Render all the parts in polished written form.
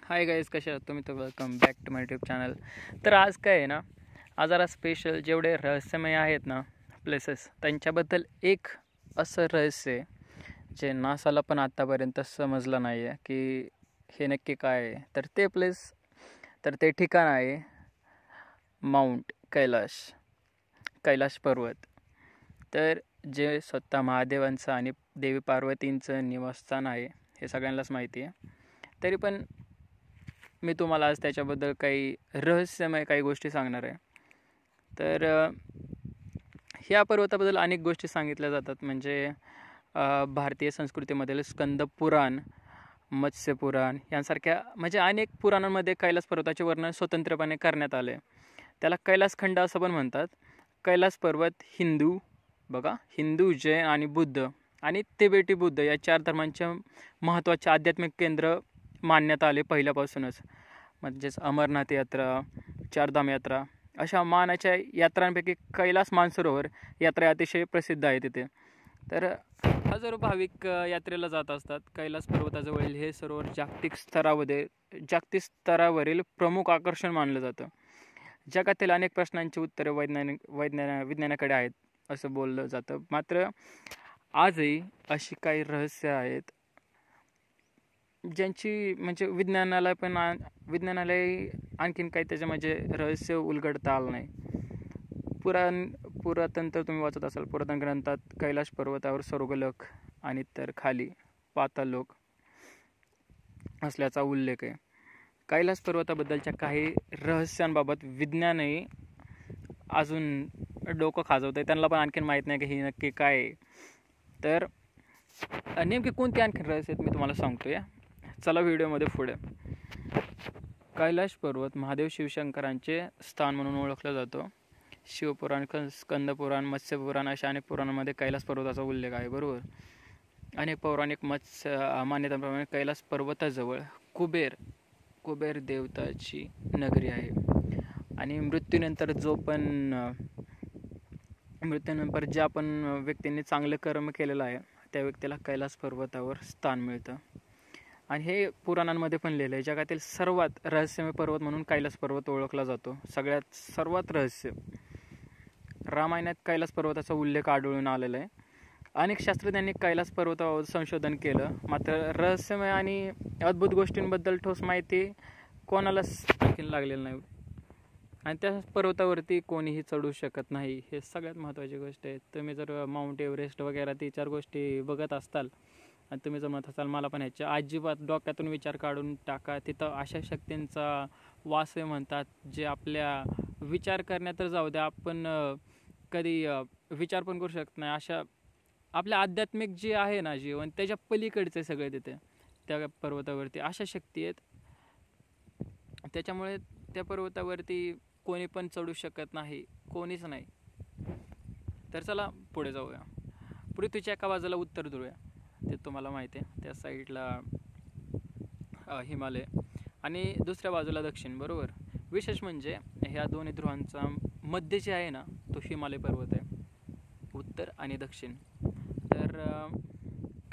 Hi guys, कसे आहात तुम्ही? तर welcome back to my YouTube channel. तर आज काय आहे ना, आज जरा स्पेशल जेवढे रहस्यमय आहेत ना प्लेसेस, त्यांच्याबद्दल एक असं रहस्य आहे जे नासाला पण आत्तापर्यंत समजलं नाही आहे की हे नक्की काय आहे. तर ते प्लेस, तर ते ठिकाण आहे माउंट कैलाश पर्वत. तर जे स्वतः महादेवांचं आणि देवी पार्वतींचं निवासस्थान आहे हे सगळ्यांनाच माहिती आहे. तरी पण मी तुम्हाला आज त्याच्याबद्दल काही रहस्यमय काही गोष्टी सांगणार आहे. तर ह्या पर्वताबद्दल अनेक गोष्टी सांगितल्या जातात. म्हणजे भारतीय संस्कृतीमधील स्कंद पुराण, मत्स्य पुराण यांसारख्या म्हणजे अनेक पुराणांमध्ये कैलास पर्वताचे वर्णन स्वतंत्रपणे करण्यात आले. त्याला कैलासखंड असं पण म्हणतात. कैलास पर्वत हिंदू, जैन आणि बुद्ध आणि तिबेटी बुद्ध या 4 धर्मांचे महत्त्वाचे आध्यात्मिक केंद्र मानण्यात आले पहिल्यापासूनच. म्हणजेच अमरनाथ यात्रा, चारधाम यात्रा अशा मानाच्या यात्रांपैकी कैलास मानसरोवर यात्रा अतिशय प्रसिद्ध आहे तिथे. तर हजारो भाविक यात्रेला जात असतात. कैलास पर्वताजवळील हे सरोवर जागतिक स्तरावरील प्रमुख आकर्षण मानलं जातं. जगातील अनेक प्रश्नांची उत्तरे विज्ञानाकडे आहेत असं बोललं जातं. मात्र आजही अशी काही रहस्य आहेत ज्यांची म्हणजे विज्ञानाला आणखीन काही त्याचं म्हणजे रहस्य उलगडता आलं नाही. पुरातन तर तुम्ही वाचत असाल, पुरातन ग्रंथात कैलास पर्वतावर स्वर्गलोक आणि तर खाली पाताळलोक असल्याचा उल्लेख आहे. कैलास पर्वताबद्दलच्या काही रहस्यांबाबत विज्ञानही अजून डोकं खाजवत आहे. त्यांना पण आणखीन माहीत नाही की ही नक्की काय आहे. तर नेमकी कोणती आणखीन रहस्य आहेत मी तुम्हाला सांगतो या. चला व्हिडिओमध्ये पुढे. कैलास पर्वत महादेव शिवशंकरांचे स्थान म्हणून ओळखला जातो. शिवपुराण, स्कंदपुराण, मत्स्यपुराण अशा अनेक पुराणांमध्ये कैलास पर्वताचा उल्लेख आहे. बरोबर. अनेक पौराणिक मान्यतांप्रमाणे कैलास पर्वताजवळ कुबेर देवताची नगरी आहे आणि मृत्यूनंतर ज्या पण व्यक्तींनी चांगलं कर्म केलेलं आहे त्या व्यक्तीला कैलास पर्वतावर स्थान मिळतं. आणि हे पुराणांमध्ये पण लिहिलं आहे. जगातील सर्वात रहस्यमय पर्वत म्हणून कैलास पर्वत ओळखला जातो. सर्वात रहस्य. रामायणात कैलास पर्वताचा उल्लेख आढळून आलेला आहे. अनेक शास्त्रज्ञांनी कैलास पर्वतावर संशोधन केलं. मात्र रहस्यमय आणि अद्भुत गोष्टींबद्दल ठोस माहिती कोणालाच आणखीन लागलेलं नाही. आणि त्या पर्वतावरती कोणीही चढू शकत नाही. हे सगळ्यात महत्त्वाची गोष्ट आहे. तुम्ही जर माउंट एव्हरेस्ट वगैरे 3-4 गोष्टी बघत असताल आणि तुम्ही जर म्हणत असाल मला पण ह्याच्या अजिबात डोक्यातून विचार काढून टाका. तिथं अशा शक्तींचा वास आहे म्हणतात जे आपल्या विचार करण्यात तर जाऊ द्या, आपण कधी विचार पण करू शकत नाही. अशा आपल्या आध्यात्मिक जे आहे ना जीवन, त्याच्या पलीकडचे सगळे तिथे त्या पर्वतावरती अशा शक्ती आहेत. त्याच्यामुळे त्या पर्वतावरती कोणी पण चढू शकत नाही, कोणीच नाही. तर चला पुढे जाऊया. पृथ्वीच्या एका बाजूला उत्तर ध्रुव आहे, ते तुम्हाला माहिती आहे. त्या साईडला हिमालय आणि दुसऱ्या बाजूला दक्षिण. बरोबर. विशेष म्हणजे ह्या दोन्ही ध्रुवांचा मध्य जे आहे ना तो हिमालय पर्वत आहे, उत्तर आणि दक्षिण. तर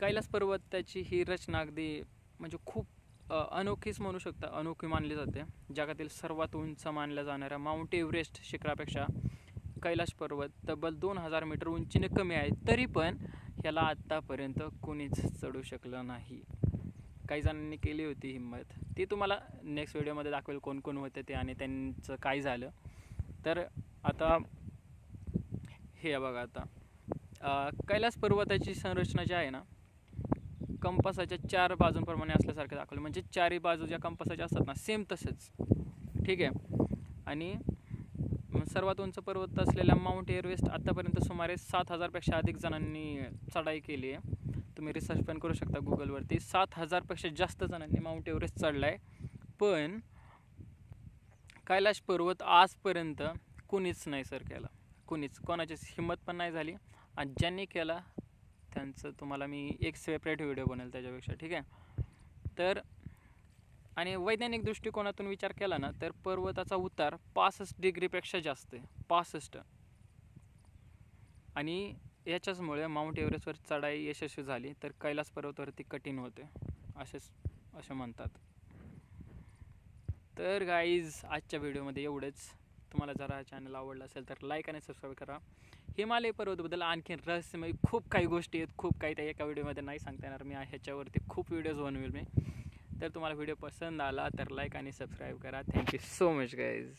कैलास पर्वताची ही रचना अगदी म्हणजे खूप अनोखीच म्हणू शकता, अनोखी मानली जाते. जगातील सर्वात उंच मानल्या जाणाऱ्या माउंट एव्हरेस्ट शिखरापेक्षा कैलास पर्वत तब्बल 2000 मीटर उंचीने कमी आहे. तरी पण ह्याला आत्तापर्यंत कोणीच चढू शकलं नाही. काही जणांनी केली होती हिंमत, ती तुम्हाला नेक्स्ट व्हिडिओमध्ये दाखवेल कोण कोण होते ते आणि त्यांचं काय झालं. तर आता हे बघा, आता कैलास पर्वताची संरचना जी आहे ना, कंपासाच्या 4 बाजूंप्रमाणे असल्यासारखं दाखवलं. म्हणजे 4ही बाजू ज्या कंपासाच्या असतात ना, सेम तसंच. ठीक आहे. आणि सर्वात उंच पर्वत असलेल्या माउंट एव्हरेस्ट आत्तापर्यंत सुमारे 7000पेक्षा अधिक जणांनी चढाई केली आहे. तुम्ही रिसर्च पण करू शकता गुगलवरती. 7000पेक्षा जास्त जणांनी माउंट एव्हरेस्ट चढला आहे. पण कैलास पर्वत आजपर्यंत कुणीच नाही सर केला. कोणाचीच हिंमत पण नाही झाली. आणि ज्यांनी केला त्यांचं तुम्हाला मी एक सेपरेट व्हिडिओ बनवेल त्याच्यापेक्षा. ठीक आहे. तर आणि वैज्ञानिक दृष्टिकोनातून विचार केला ना तर पर्वताचा उतार 65 डिग्रीपेक्षा जास्त आहे. 65. आणि याच्याचमुळे माउंट एव्हरेस्टवर चढाई यशस्वी झाली तर कैलास पर्वतावरती कठीण होते असे म्हणतात. तर गाईज आजच्या व्हिडिओमध्ये एवढंच. तुम्हाला जरा चॅनल आवडला असेल तर लाईक आणि सबस्क्राईब करा. हिमालय पर्वताबद्दल आणखीन रहस्यमय खूप काही गोष्टी आहेत, खूप काही त्या एका व्हिडिओमध्ये नाही सांगता येणार. मी ह्याच्यावरती खूप व्हिडिओज बनवेल मी. तर तुम्हाला व्हिडिओ पसंत आला तर लाईक आणि सबस्क्राईब करा. Thank you so much guys.